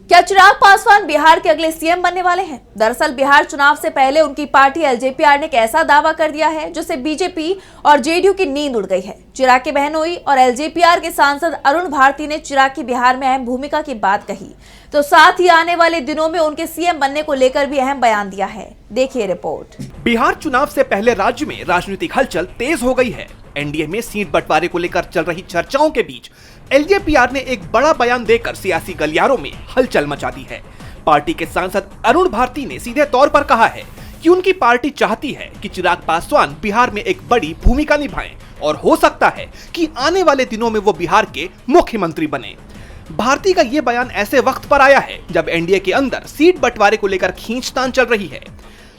क्या चिराग पासवान बिहार के अगले सीएम बनने वाले हैं? दरअसल बिहार चुनाव से पहले उनकी पार्टी एलजेपीआर ने एक ऐसा दावा कर दिया है जिससे बीजेपी और जेडीयू की नींद उड़ गई है। चिराग के बहनोई और एलजेपीआर के सांसद अरुण भारती ने चिराग की बिहार में अहम भूमिका की बात कही, तो साथ ही आने वाले दिनों में उनके सीएम बनने को लेकर भी अहम बयान दिया है। देखिए रिपोर्ट। बिहार चुनाव से पहले राज्य में राजनीतिक हलचल तेज हो गई है। एनडीए में सीट बंटवारे को लेकर चल रही चर्चाओं के बीच एलजेपीआर ने एक बड़ा बयान देकर सियासी गलियारों में हलचल मचा दी है। पार्टी के सांसद अरुण भारती ने सीधे तौर पर कहा है कि उनकी पार्टी चाहती है कि चिराग पासवान बिहार में एक बड़ी भूमिका निभाएं और हो सकता है कि आने वाले दिनों में वो बिहार के मुख्यमंत्री बने। भारती का ये बयान ऐसे वक्त पर आया है जब एनडीए के अंदर सीट बंटवारे को लेकर खींचतान चल रही है।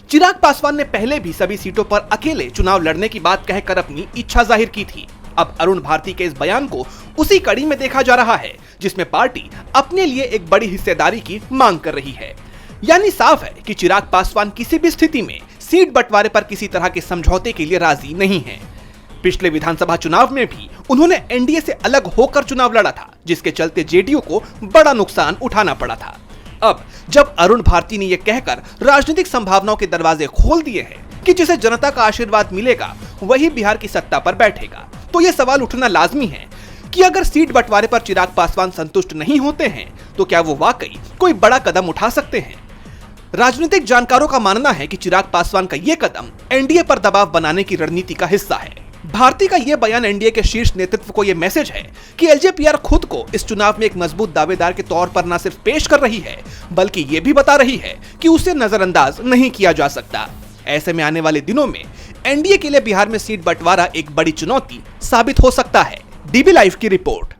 चिराग पासवान ने पहले भी सभी सीटों पर अकेले चुनाव लड़ने की बात कहकर अपनी इच्छा जाहिर की थी। अब अरुण भारती के इस बयान को उसी कड़ी में देखा जा रहा है जिसमें पार्टी अपने लिए एक बड़ी हिस्सेदारी की मांग कर रही है। यानी साफ है कि चिराग पासवान किसी भी स्थिति में सीट बंटवारे पर किसी तरह के समझौते के लिए राजी नहीं है। पिछले विधानसभा चुनाव में भी उन्होंने एनडीए से अलग होकर चुनाव लड़ा था, जिसके चलते जेडीयू को बड़ा नुकसान उठाना पड़ा था। अब जब अरुण भारती ने यह कहकर राजनीतिक संभावनाओं के दरवाजे खोल दिए हैं कि जिसे जनता का आशीर्वाद मिलेगा वही बिहार की सत्ता पर बैठेगा, तो यह सवाल उठना लाजमी है कि अगर सीट बंटवारे पर चिराग पासवान संतुष्ट नहीं होते हैं तो क्या वो वाकई कोई बड़ा कदम उठा सकते हैं। राजनीतिक जानकारों का मानना है कि चिराग पासवान का यह कदम एनडीए पर दबाव बनाने की रणनीति का हिस्सा है। भारती का यह बयान एनडीए के शीर्ष नेतृत्व को यह मैसेज है कि एलजेपीआर खुद को इस चुनाव में एक मजबूत दावेदार के तौर पर न सिर्फ पेश कर रही है बल्कि ये भी बता रही है कि उसे नजरअंदाज नहीं किया जा सकता। ऐसे में आने वाले दिनों में एनडीए के लिए बिहार में सीट बंटवारा एक बड़ी चुनौती साबित हो सकता है। डीबी लाइव की रिपोर्ट।